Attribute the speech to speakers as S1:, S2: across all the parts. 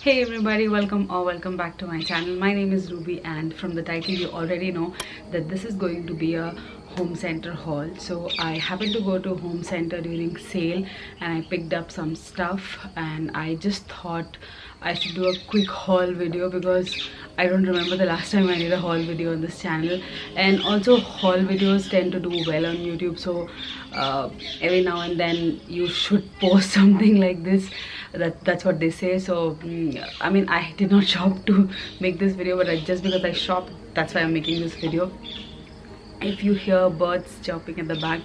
S1: Hey everybody, welcome back to my channel. My name is Ruby, and from the title you already know that this is going to be a home center haul. So I happened to go to home center during sale and I picked up some stuff, and I just thought I should do a quick haul video because I don't remember the last time I did a haul video on this channel. And also haul videos tend to do well on YouTube, so every now and then you should post something like this. That's what they say. So I mean, I did not shop to make this video, but just because I shopped, that's why I'm making this video. If you hear birds chirping at the back,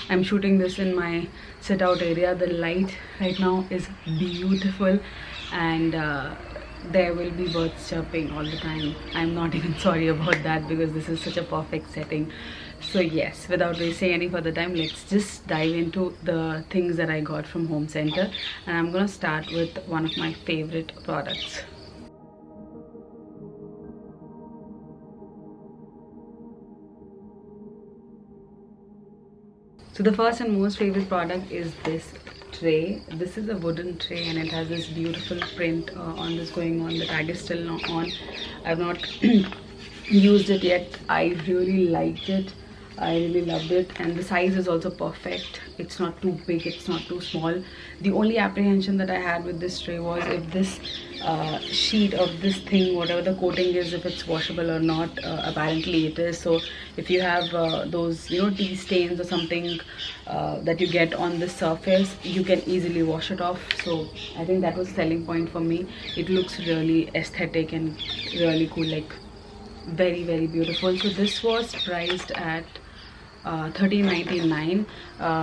S1: I'm shooting this in my sit out area. The light right now is beautiful, and there will be birds chirping all the time. I'm not even sorry about that because this is such a perfect setting. So yes, without wasting any further time, let's just dive into the things that I got from home center, and I'm gonna start with one of my favorite products. So the first and most favorite product is this tray. This is a wooden tray and it has this beautiful print on this going on. The tag is still not on. I've not used it yet. I really liked it. I really loved it, and the size is also perfect. It's not too big, it's not too small. The only apprehension that I had with this tray was if this sheet of this thing, whatever the coating is, if it's washable or not. Apparently it is. So if you have those tea stains or something that you get on the surface, you can easily wash it off. So I think that was a selling point for me. It looks really aesthetic and really cool, like very beautiful. So this was priced at $13.99,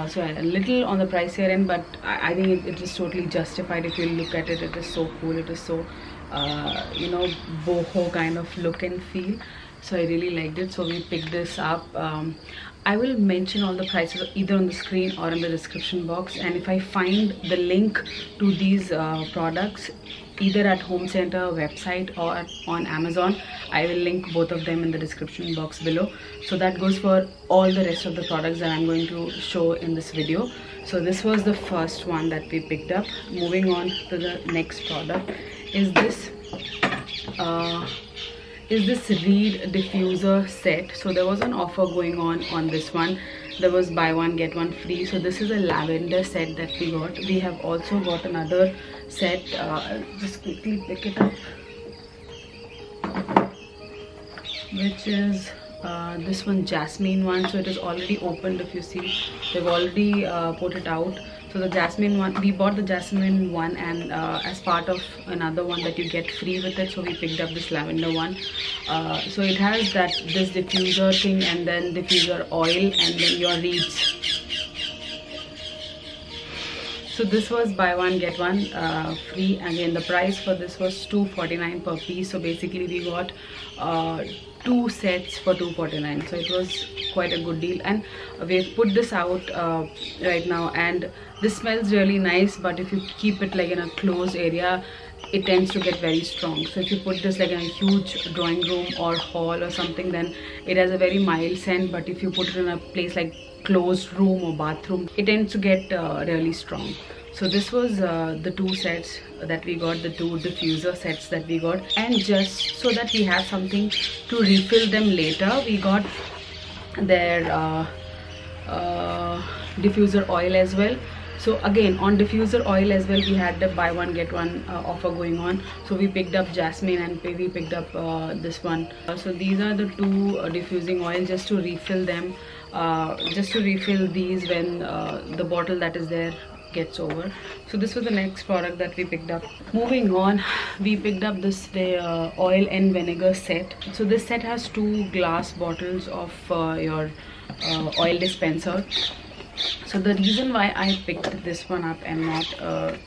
S1: so a little on the pricier end, but I think it is totally justified. If you look at it, it is so cool. It is so boho kind of look and feel. So I really liked it, so we picked this up. I will mention all the prices either on the screen or in the description box, and if I find the link to these products either at home center website or on Amazon, I will link both of them in the description box below. So that goes for all the rest of the products that I'm going to show in this video. So this was the first one that we picked up. Moving on to the next product is this reed diffuser set. So there was an offer going on this one. There was buy one get one free. So this is a lavender set that we got. We have also got another set. Just quickly pick it up, which is this one, jasmine one. So it is already opened. If you see, they've already put it out. So the jasmine one, we bought the jasmine one, and as part of another one that you get free with it, so we picked up this lavender one. So it has this diffuser thing, and then diffuser oil, and then your reeds. So this was buy one get one free. Again, the price for this was $2.49 per piece. So basically we got two sets for $2.49. so it was quite a good deal, and we've put this out right now, and this smells really nice. But if you keep it like in a closed area, it tends to get very strong. So if you put this like in a huge drawing room or hall or something, then it has a very mild scent. But if you put it in a place like closed room or bathroom, it tends to get really strong. So this was the two sets that we got, the two diffuser sets that we got, and just so that we have something to refill them later, we got their diffuser oil as well. So again, on diffuser oil as well, we had the buy one get one offer going on. So we picked up jasmine and we picked up this one. So these are the two diffusing oil, just to refill them, just to refill these when the bottle that is there gets over. So this was the next product that we picked up. Moving on, we picked up this oil and vinegar set. So this set has two glass bottles of your oil dispenser. So the reason why I picked this one up and not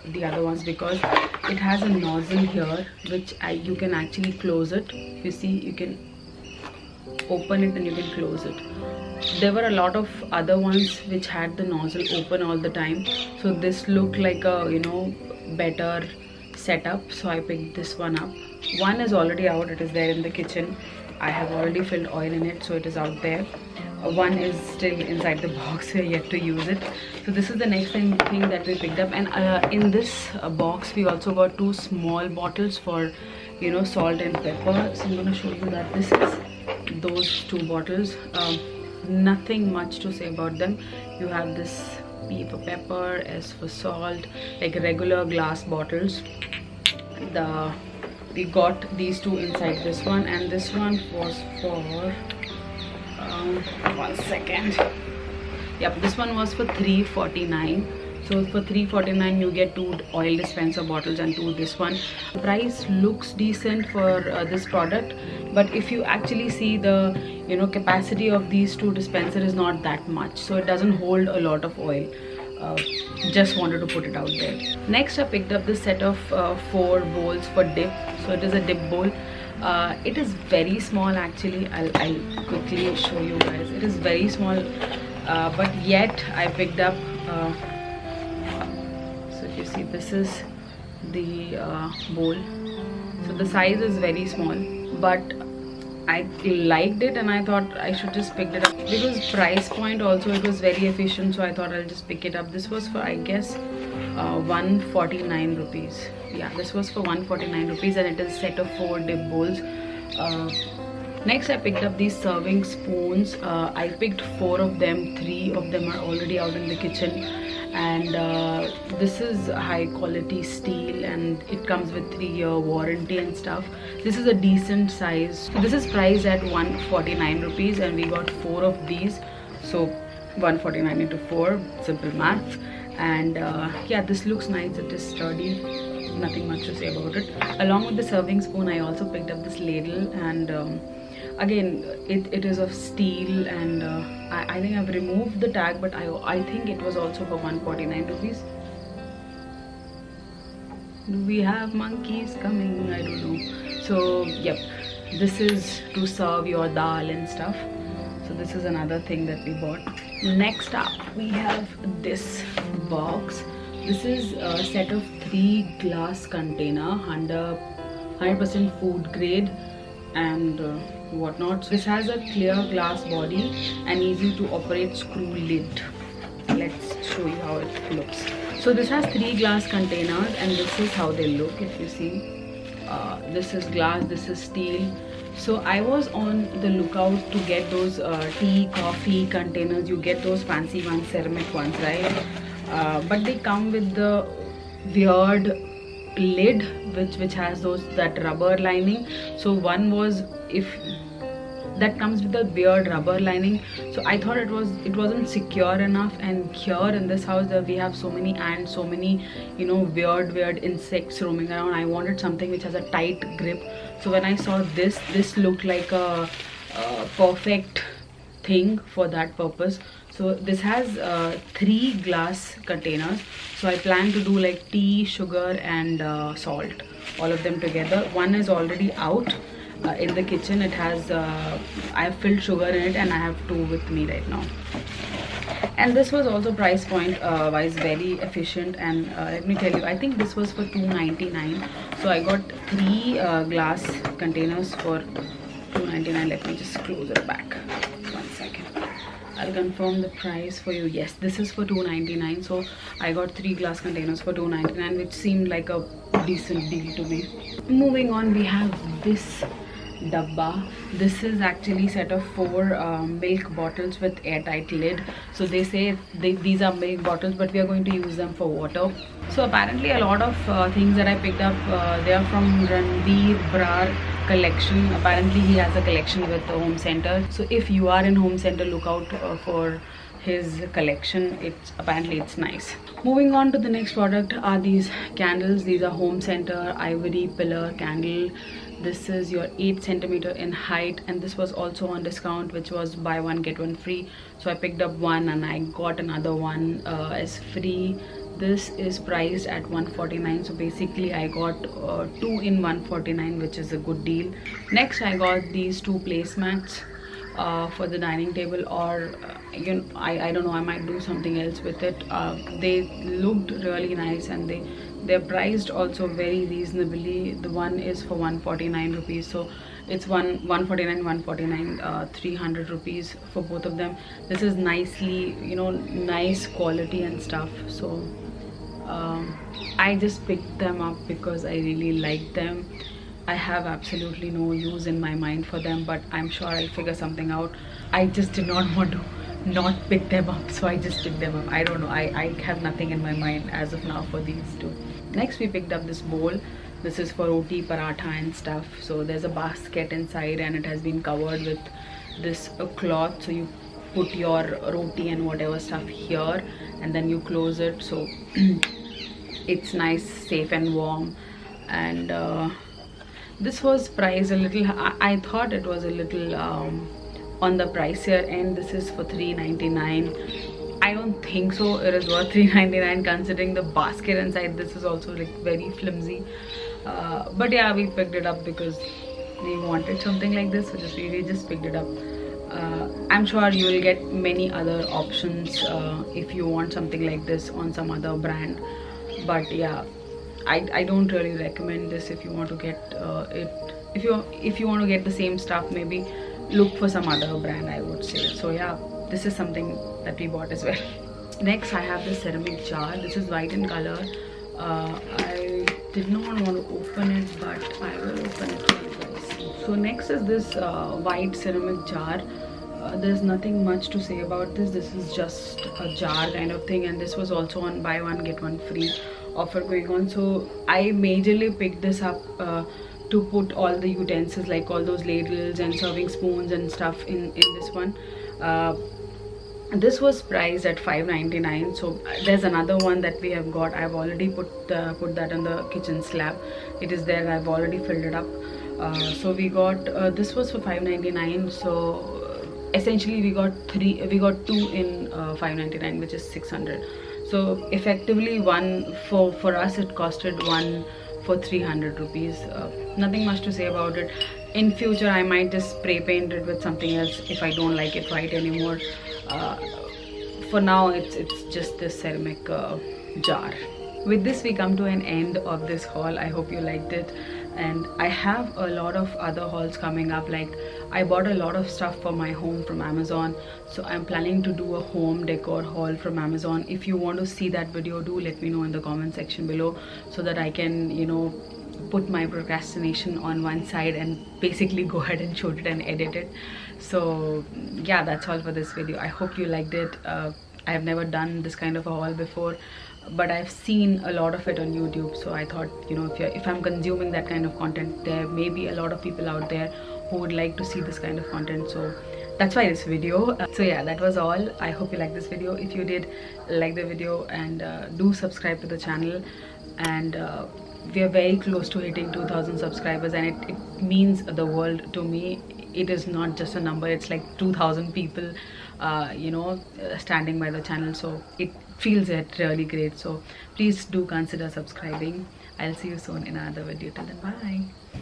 S1: the other ones, because it has a nozzle here which you can actually close it. You see, you can open it and you can close it. There were a lot of other ones which had the nozzle open all the time, so this looked like a better setup. So I picked this one up. One is already out, it is there in the kitchen. I have already filled oil in it, so it is out there. One is still inside the box. We're yet to use it. So this is the next thing that we picked up. And in this box we also got 2 small bottles for, you know, salt and pepper. So I'm going to show you that this is those 2 bottles. Nothing much to say about them. You have this P for pepper, S for salt, like regular glass bottles. We got these 2 inside this one, and this one was for 1 second. Yep, this one was for $3.49. So for $3.49 you get 2 oil dispenser bottles and 2 this one. The price looks decent for this product, but if you actually see the, you know, capacity of these 2 dispenser is not that much, so it doesn't hold a lot of oil. Just wanted to put it out there. Next I picked up this set of 4 bowls for dip. So it is a dip bowl. It is very small actually. I'll quickly show you guys. It is very small, but yet I picked up so if you see, this is the bowl. So the size is very small, but I liked it and I thought I should just pick it up because price point also, it was very efficient, so I thought I'll just pick it up. This was for, I guess, 149 rupees. Yeah, this was for 149 rupees, and it is a set of 4 dip bowls. Next I picked up these serving spoons. I picked 4 of them. 3 of them are already out in the kitchen, and this is high quality steel and it comes with 3-year warranty and stuff. This is a decent size. So this is priced at 149 rupees and we got 4 of these, so 149 into 4, simple math. And yeah, this looks nice. It is sturdy, nothing much to say about it. Along with the serving spoon I also picked up this ladle, and again it is of steel, and I think I've removed the tag, but I think it was also for 149 rupees. Do we have monkeys coming? I don't know. So yep, this is to serve your dal and stuff. So this is another thing that we bought. Next up we have this box. This is a set of 3 glass container, 100% food grade and whatnot. So this has a clear glass body and easy to operate screw lid. Let's show you how it looks. So this has 3 glass containers and this is how they look. If you see, this is glass, this is steel. So I was on the lookout to get those tea, coffee containers. You get those fancy ones, ceramic ones, right? But they come with the weird lid which has that rubber lining. So one was, if that comes with a weird rubber lining, so I thought it wasn't secure enough. And here in this house we have so many ants, so many, you know, weird insects roaming around. I wanted something which has a tight grip. So when I saw this looked like a perfect thing for that purpose. So this has 3 glass containers. So I plan to do like tea, sugar and salt, all of them together. One is already out in the kitchen. It has I have filled sugar in it and I have 2 with me right now. And this was also price point wise very efficient, and let me tell you, I think this was for $2.99. So I got 3 glass containers for $2.99. Let me just close it back. 1 second. I'll confirm the price for you. Yes, this is for $2.99. So I got 3 glass containers for $2.99, which seemed like a decent deal to me. Moving on, we have this dabba. This is actually set of 4 milk bottles with airtight lid. So they say these are milk bottles, but we are going to use them for water. So apparently a lot of things that I picked up, they are from Ranveer Brar collection. Apparently he has a collection with the Home Center. So if you are in Home Center, look out for his collection. Apparently it's nice. Moving on to the next product are these candles. These are Home Center ivory pillar candle. This is your 8 centimeter in height, and this was also on discount, which was buy one get one free. So I picked up one and I got another one as free. This is priced at $149. So basically I got 2 in $149, which is a good deal. Next I got these 2 placemats for the dining table, or you know, I don't know, I might do something else with it. They looked really nice and they they're priced also very reasonably. The one is for 149 rupees, so it's 149, 149, 300 rupees for both of them. This is nicely, you know, nice quality and stuff. So I just picked them up because I really like them. I have absolutely no use in my mind for them, but I'm sure I'll figure something out. I just did not want to not pick them up, so I just picked them up. I don't know, I have nothing in my mind as of now for these two. Next we picked up this bowl. This is for roti, paratha and stuff. So there's a basket inside and it has been covered with this cloth, so you put your roti and whatever stuff here and then you close it, so it's nice, safe and warm. And this was priced a little, I thought it was a little on the pricier end. This is for 3.99. I don't think so it is worth 3.99 considering the basket inside. This is also like very flimsy, but yeah, we picked it up because we wanted something like this, so we just picked it up. I'm sure you will get many other options if you want something like this on some other brand, but yeah, I don't really recommend this if you want to get it. If you want to get the same stuff, maybe look for some other brand, I would say. So yeah, this is something that we bought as well. Next I have this ceramic jar. This is white in color. I did not want to open it, but I will open it for you guys. So next is this white ceramic jar. There's nothing much to say about this. This is just a jar kind of thing, and this was also on buy one get one free offer going on. So I majorly picked this up to put all the utensils, like all those ladles and serving spoons and stuff in this one. This was priced at 5.99. so there's another one that we have got. I've already put that on the kitchen slab. It is there, I've already filled it up. So we got this was for 5.99. so essentially we got two in 5.99, which is 600. So effectively one for us it costed one for 300 rupees. Nothing much to say about it. In future I might just spray paint it with something else if I don't like it white anymore. For now it's just this ceramic jar. With this we come to an end of this haul. I hope you liked it, and I have a lot of other hauls coming up. Like I bought a lot of stuff for my home from Amazon, so I'm planning to do a home decor haul from Amazon. If you want to see that video, do let me know in the comment section below so that I can, you know, put my procrastination on one side and basically go ahead and shoot it and edit it. So yeah, that's all for this video. I hope you liked it. I have never done this kind of a haul before, but I've seen a lot of it on YouTube, so I thought, you know, if I'm consuming that kind of content, there may be a lot of people out there who would like to see this kind of content, so that's why this video. So yeah, that was all. I hope you liked this video. If you did, like the video and do subscribe to the channel. And we are very close to hitting 2,000 subscribers, and it means the world to me. It is not just a number, it's like 2,000 people you know, standing by the channel, so it feels really great. So please do consider subscribing. I'll see you soon in another video. Till then, bye.